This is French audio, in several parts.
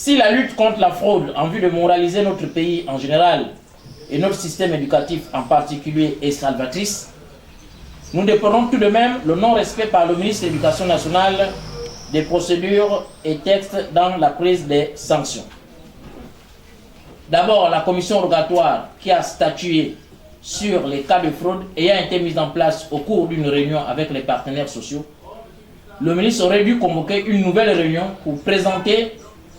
Si la lutte contre la fraude en vue de moraliser notre pays en général et notre système éducatif en particulier est salvatrice, nous déplorons tout de même le non-respect par le ministre de l'Éducation nationale des procédures et textes dans la prise des sanctions. D'abord, la commission rogatoire qui a statué sur les cas de fraude ayant été mise en place au cours d'une réunion avec les partenaires sociaux, le ministre aurait dû convoquer une nouvelle réunion pour présenter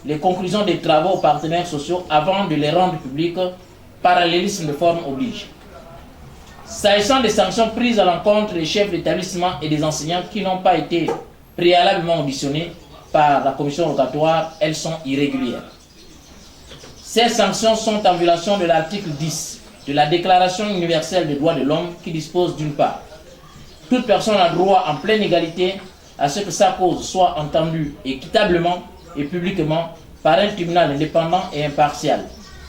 les conclusions des travaux aux partenaires sociaux avant de les rendre publics, parallélisme de forme oblige. S'agissant des sanctions prises à l'encontre des chefs d'établissement et des enseignants qui n'ont pas été préalablement auditionnés par la commission rogatoire, elles sont irrégulières. Ces sanctions sont en violation de l'article 10 de la Déclaration universelle des droits de l'homme qui dispose d'une part, toute personne a droit en pleine égalité à ce que sa cause soit entendue équitablement et publiquement par un tribunal indépendant et impartial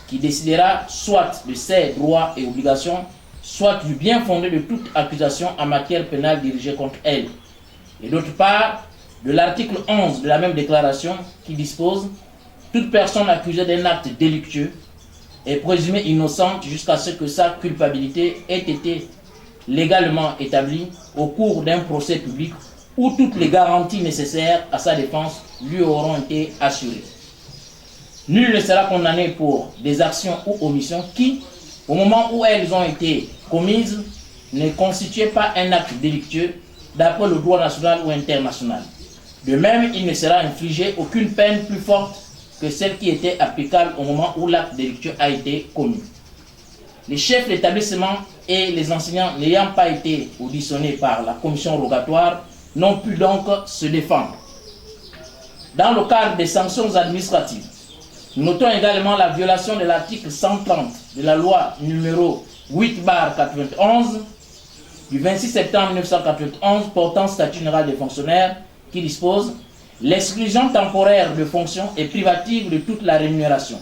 qui décidera soit de ses droits et obligations, soit du bien fondé de toute accusation en matière pénale dirigée contre elle. Et d'autre part, de l'article 11 de la même déclaration qui dispose « Toute personne accusée d'un acte délictueux est présumée innocente jusqu'à ce que sa culpabilité ait été légalement établie au cours d'un procès public où toutes les garanties nécessaires à sa défense lui auront été assurées. Nul ne sera condamné pour des actions ou omissions qui, au moment où elles ont été commises, ne constituaient pas un acte délictueux d'après le droit national ou international. De même, il ne sera infligé aucune peine plus forte que celle qui était applicable au moment où l'acte délictueux a été commis. Les chefs d'établissement et les enseignants n'ayant pas été auditionnés par la commission rogatoire n'ont pu donc se défendre. Dans le cadre des sanctions administratives, nous notons également la violation de l'article 130 de la loi numéro 8/91 du 26 septembre 1991 portant statut général des fonctionnaires qui dispose l'exclusion temporaire de fonction et privative de toute la rémunération.